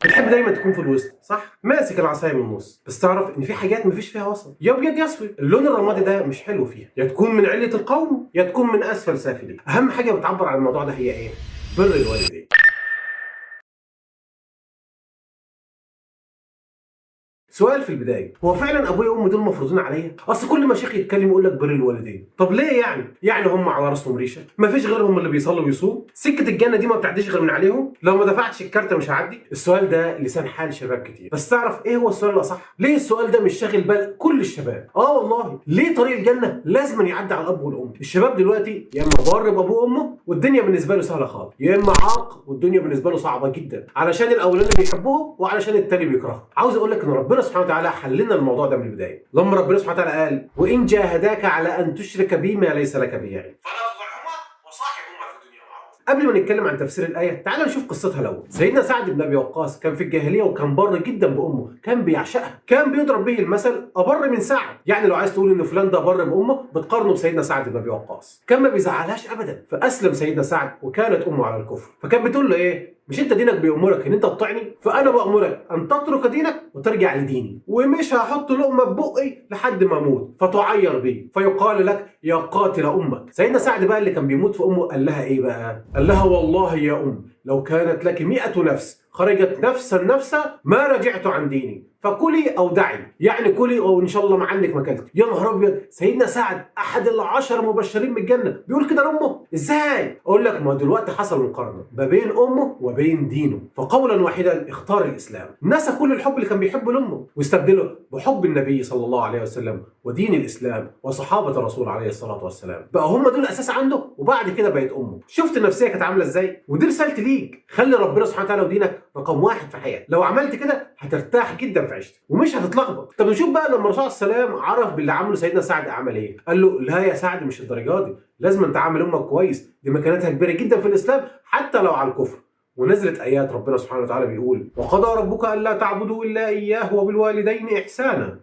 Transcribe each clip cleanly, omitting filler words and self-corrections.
بتحب دايما تكون في الوسط، صح؟ ماسك العصايه من النص، بس تعرف ان في حاجات مفيش فيها وسط، يا ابيض يا اسود. اللون الرمادي ده مش حلو فيها، يا تكون من علة القوم يا تكون من اسفل سافلين. اهم حاجه بتعبر عن الموضوع ده هي ايه؟ بر الوالدين. سؤال في البدايه، هو فعلا ابويا وامي دول مفروضين عليا؟ اصل كل ما شيخ يتكلم يقول لك بر الوالدين. طب ليه يعني هم على راسهم ريشه؟ مفيش غيرهم اللي بيصلي ويصوم؟ سكه الجنه دي ما بتعديش غير من عليهم؟ لو ما دفعتش الكارت مش هعدي؟ السؤال ده لسان حال شباب كتير، بس تعرف ايه هو السؤال الاصح؟ ليه السؤال ده مش شاغل بال كل الشباب؟ والله ليه طريق الجنه لازم يعدي على الاب والام؟ الشباب دلوقتي يا اما بار بابوه وامه والدنيا بالنسبه له سهله خالص، يا اما عاق والدنيا بالنسبه له صعبه جدا، علشان الاولاني بيحبوه وعلشان التاني بيكرهه. عاوز اقول لك ان ربنا سبحانه وتعالى حل لنا الموضوع ده من البدايه، لما ربنا سبحانه وتعالى قال: وان جاهداك على ان تشرك بي ما ليس لك به علم فلا تطعهما وصاحبهما في الدنيا معروف. قبل ما نتكلم عن تفسير الايه، تعال نشوف قصتها الاول. سيدنا سعد بن ابي وقاص كان في الجاهليه وكان بر جدا بامه، كان بيعشقها، كان بيضرب به المثل: ابر من سعد. يعني لو عايز تقول ان فلان ده بر بامه بتقارنه بسيدنا سعد بن ابي وقاص. كان ما بيزعلهاش ابدا، فاسلم سيدنا سعد وكانت امه على الكفر، فكانت بتقول له ايه؟ مش انت دينك بيأمرك ان انت تطيعني؟ فانا بأمرك ان تترك دينك وترجع لديني، ومش هحط لقمه ببقي لحد ما اموت فتعير بي فيقال لك يا قاتل امك. سيدنا سعد بقى اللي كان بيموت في امه قال لها ايه بقى؟ قال لها: والله يا ام لو كانت لك 100 نفس خرجت نفسا ما رجعت عن ديني، فكلي او دعي. يعني كلي او ان شاء الله ما عنك ما اكلت. يا نهار ابيض، سيدنا سعد احد ال10 مبشرين بالجنه بيقول كده لامه؟ ازاي؟ اقول لك، ما دلوقتي حصل مقارنه ما بين امه وبين دينه، فقولا واحدا اختار الاسلام، نسى كل الحب اللي كان بيحبه لامه واستبدله بحب النبي صلى الله عليه وسلم ودين الاسلام وصحابه الرسول عليه الصلاه والسلام. بقى هم دول الاساس عنده، وبعد كده بقت امه. شفت النفسيه كانت عامله ازاي؟ ودي رسالتي ليك، خلي ربنا سبحانه وتعالى ودينك رقم 1 في حياتك. لو عملت كده هترتاح جدا في عيشتك ومش هتتلخبط. طب نشوف بقى لما الرسول صلى الله عليه وسلم عرف باللي عمله سيدنا سعد عمل ايه. قال له: لا يا سعد، مش الدرجات دي، لازم انت تعامل امك كويس، دي مكانتها كبيره جدا في الاسلام حتى لو على الكفر. ونزلت ايات ربنا سبحانه وتعالى بيقول: وقضى ربك الا تعبدوا الا اياه وبالوالدين احسانا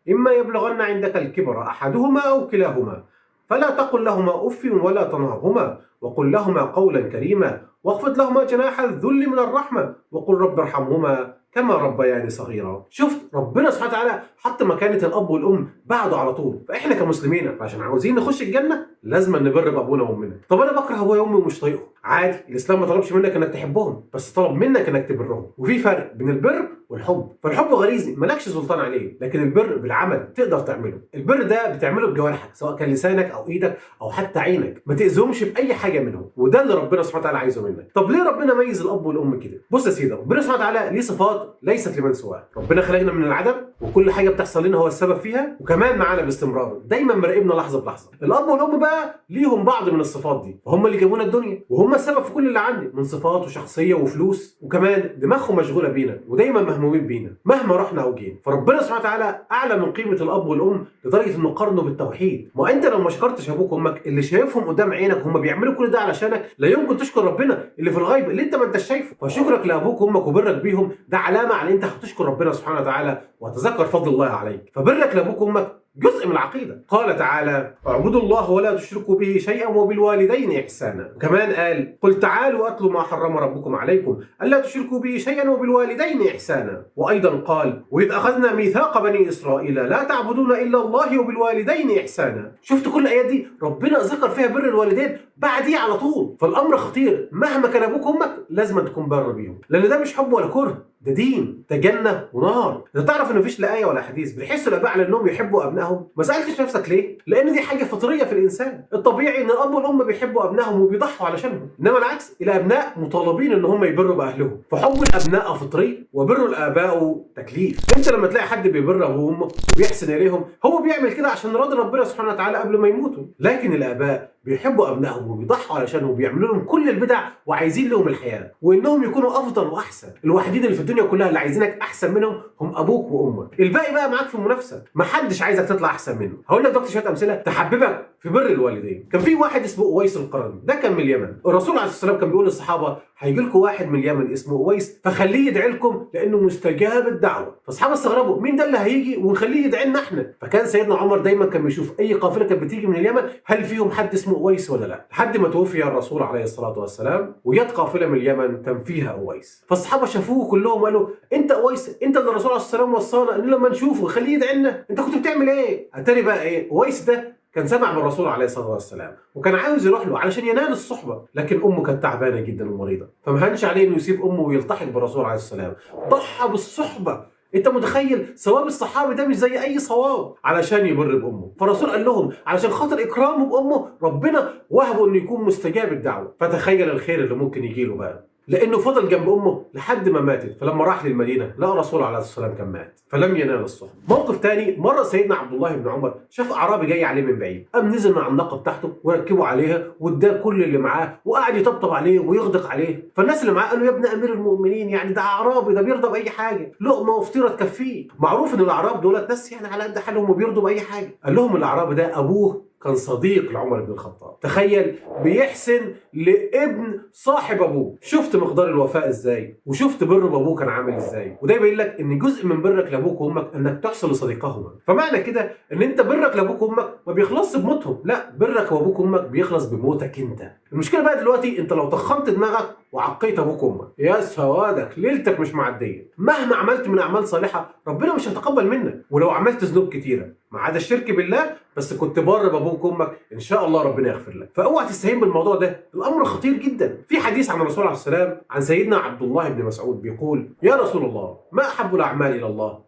اما يبلغن عندك الكبر احدهما او كلاهما فلا تقل لهما اف ولا تنهرهما وقل لهما قولا كريما واخفض لهما جناح الذل من الرحمه وقل رب ارحمهما كما ربياني صغيرا. شفت ربنا سبحانه وتعالى حط مكانة الاب والام بعده على طول. فاحنا كمسلمين عشان عاوزين نخش الجنه لازم نبر بابونا وامنا. طب انا بكره ابويا وامي ومش طايقهم، عادي، الاسلام ما طلبش منك انك تحبهم، بس طلب منك انك تبرهم. وفي فرق بين البر والحب. فالحب غريزي مالكش سلطان عليه، لكن البر بالعمل تقدر تعمله. البر ده بتعمله بجوارحك، سواء كان لسانك او ايدك او حتى عينك، ما تاذيهمش باي حاجه منهم، وده اللي ربنا سبحانه وتعالى عايزه منك. طب ليه ربنا ميز الاب والام كده؟ بص يا سيدي، ربنا سبحانه وتعالى ليه صفات ليست لمن سواه. ربنا خلقنا من العدم وكل حاجه بتحصل لنا هو السبب فيها، وكمان معانا باستمرار، دايما مراقبنا لحظه بلحظه. الاب والام بقى ليهم بعض من الصفات دي، وهم اللي جابونا الدنيا، وهم السبب في كل اللي عندي من صفات وشخصيه وفلوس، وكمان دماغهم مشغوله بينا ودايما مهمومين بينا مهما رحنا او جينا. فربنا سبحانه وتعالى اعلى من قيمه الاب والام لدرجه انه قارنه بالتوحيد. ما انت لو ما شكرتش ابوك وامك اللي شايفهم قدام عينك هم بيعملوا كل ده علشانك، لا يمكن تشكر ربنا اللي في الغيب اللي انت ما انتش شايفه. فشكرك لابوك وامك وبرك بيهم ده علامه على انت هتشكر ربنا سبحانه وتعالى وتذكر فضل الله عليك. فبرك لابوك وامك جزء من العقيدة. قال تعالى: اعبدوا الله ولا تشركوا به شيئا وبالوالدين إحسانا. وكمان قال: قل تعالوا أتلوا ما حرم ربكم عليكم ألا تشركوا به شيئا وبالوالدين إحسانا. وأيضا قال: وإذ أخذنا ميثاق بني إسرائيل لا تعبدون إلا الله وبالوالدين إحسانا. شفت كل الآيات دي ربنا ذكر فيها بر الوالدين بعديه على طول. فالأمر خطير، مهما كان أبوك وأمك لازم تكون بر بيهم، لأن ده مش حب ولا كره، ده دين، ده جنة ونار. انت تعرف ان مفيش لا آية ولا حديث بيحسوا الآباء على انهم يحبوا ابنائهم؟ ما سألتش نفسك ليه؟ لان دي حاجة فطرية في الانسان. الطبيعي ان الاب والام بيحبوا ابنائهم وبيضحوا علشانهم، انما العكس، الابناء مطالبين ان هم يبروا باهلهم. فحب الابناء فطري وبر الاباء تكليف. انت لما تلاقي حد بيبر ابوه وامه وبيحسن اليهم، هو بيعمل كده عشان راضي ربنا سبحانه وتعالى قبل ما يموتوا. لكن الاباء بيحبوا ابنائهم وبيضحوا علشانهم وبيعملوا لهم كل البدع وعايزين لهم الحياه وانهم يكونوا افضل واحسن. الوحيدين اللي في الدنيا كلها اللي عايزينك احسن منهم هم ابوك وامك. الباقي بقى معاك في المنافسه، محدش عايزك تطلع احسن منه. هقول لك دلوقتي شويه امثله تحببك في بر الوالدين. كان في واحد اسمه اويس القرني، ده كان من اليمن. الرسول عليه الصلاه والسلام كان بيقول للصحابه: هيجي لكم واحد من اليمن اسمه اويس فخليه يدعي لكم لانه مستجاب الدعوه. فاصحابه استغربوا مين ده اللي هيجي ونخليه يدعي لنا احنا؟ فكان سيدنا عمر دايما كان بيشوف اي قافله كانت بتيجي من اليمن هل فيهم حد اسمه اويس ولا لا، لحد ما توفي الرسول عليه الصلاه والسلام وجت قافله من اليمن كان فيها اويس. فالصحابه شافوه كلهم قالوا انت اويس، انت اللي الرسول عليه الصلاه والسلام وصانا ان لما نشوفه خليه يدعي لنا، انت كنت بتعمل ايه؟ اتاري بقى ايه، اويس ده كان سمع من الرسول عليه الصلاه والسلام وكان عاوز يروح له علشان ينال الصحبه، لكن امه كانت تعبانه جدا ومريضه، فما هنش عليه انه يسيب امه ويلتحق بالرسول عليه السلام، ضحى بالصحبه. انت متخيل ثواب الصحابي ده مش زي اي صواب علشان يبر بامه. فالرسول قال لهم علشان خاطر اكرامه بامه ربنا وهبه انه يكون مستجاب الدعوه. فتخيل الخير اللي ممكن يجي له بقى، لانه فضل جنب امه لحد ما ماتت. فلما راح للمدينه لقى الرسول عليه الصلاه والسلام كان مات فلم ينال الصحبه. موقف تاني، مره سيدنا عبد الله بن عمر شاف اعرابي جاي عليه من بعيد، قام نزل من على الناقه بتاعته وركبه عليها واداه كل اللي معاه وقعد يطبطب عليه ويغدق عليه. فالناس اللي معاه قالوا يا ابن امير المؤمنين يعني ده اعرابي، ده بيرضى باي حاجه، لقمه وفطيره تكفيه. معروف ان الاعراب دولت ناس يعني على قد حالهم وبيرضوا باي حاجه. قال لهم الاعرابي ده ابوه كان صديق لعمر بن الخطاب، تخيل بيحسن لابن صاحب ابوه. شفت مقدار الوفاء ازاي، وشفت بر بابوه كان عامل ازاي. وده يبين لك ان جزء من برك لابوك وامك انك تحسن لصديقهما. فمعنى كده ان انت برك لابوك وامك ما بيخلصش بموتهم، لا، برك وابوك وامك بيخلص بموتك انت. المشكله بقى دلوقتي انت لو تخنت دماغك وعقيت ابوك وامك يا سوادك ليلتك مش معديه. مهما عملت من اعمال صالحه ربنا مش هيتقبل منك، ولو عملت ذنوب كتيره ما عدا الشرك بالله بس كنت بر بابوك وامك ان شاء الله ربنا يغفر لك. فاوعى تستهين بالموضوع ده، الامر خطير جدا. في حديث عن الرسول عليه السلام عن سيدنا عبد الله بن مسعود بيقول يا رسول الله ما احب الاعمال الى الله؟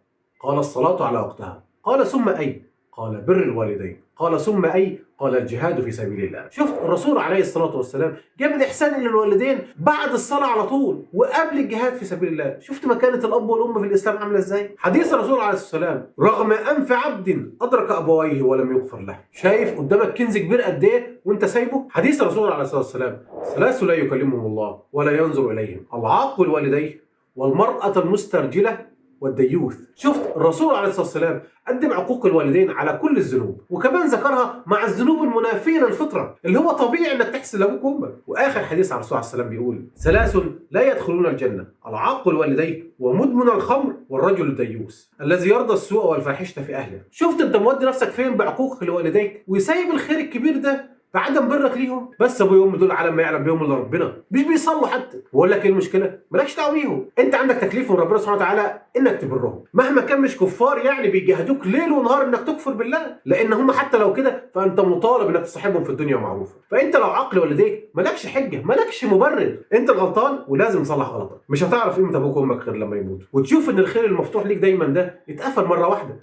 قال الصلاه على وقتها. قال ثم اي؟ قال بر الوالدين. قال ثم اي؟ قال الجهاد في سبيل الله. شفت الرسول عليه الصلاه والسلام جاب الاحسان الى الوالدين بعد الصلاه على طول وقبل الجهاد في سبيل الله. شفت مكانه الاب والام في الاسلام عامله ازاي؟ حديث الرسول عليه الصلاه والسلام رغم انف عبد ادرك ابويه ولم يغفر له. شايف قدامك كنز كبير قد ايه وانت سايبه؟ حديث الرسول عليه الصلاه والسلام ثلاث لا يكلمهم الله ولا ينظر اليهم، العاق والديه والمراه المسترجله والديوث. شفت الرسول عليه الصلاه والسلام قدم عقوق الوالدين على كل الذنوب، وكمان ذكرها مع الذنوب المنافيه للفطره اللي هو طبيعي انك تحسن لابوك وامك. واخر حديث على الرسول عليه السلام بيقول ثلاث لا يدخلون الجنه، العاق الوالدين ومدمن الخمر والرجل الديوث الذي يرضى السوء والفاحشه في اهله. شفت انت مودي نفسك فين بعقوقك لوالديك وسايب الخير الكبير ده بعدم برك ليهم؟ بس ابويا وامي دول على ما يعلم بيهم الا ربنا، مش بيصلوا حتى. بقول لك ايه المشكله؟ مالكش دعوه بيهم، انت عندك تكليف من ربنا سبحانه وتعالى انك تبرهم مهما كان مش كفار، يعني بيجاهدوك ليل ونهار انك تكفر بالله، لان هم حتى لو كده فانت مطالب انك تصاحبهم في الدنيا معروفه. فانت لو عقل والديك مالكش حجه، مالكش مبرر، انت الغلطان ولازم تصلح غلطك. مش هتعرف قيمه ابوك وامك غير لما يموتوا وتشوف ان الخير المفتوح ليك دايما ده اتقفل مره واحده.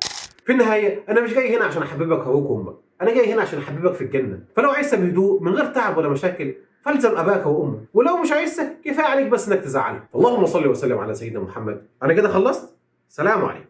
في النهايه انا مش جاي هنا عشان احببك ابوك وامك، انا جاي هنا عشان احببك في الجنه. فلو عايز بهدوء من غير تعب ولا مشاكل فالزم اباك وامك، ولو مش عايز كفايه عليك بس انك تزعلهم. اللهم صل وسلم على سيدنا محمد. انا كده خلصت، سلام عليكم.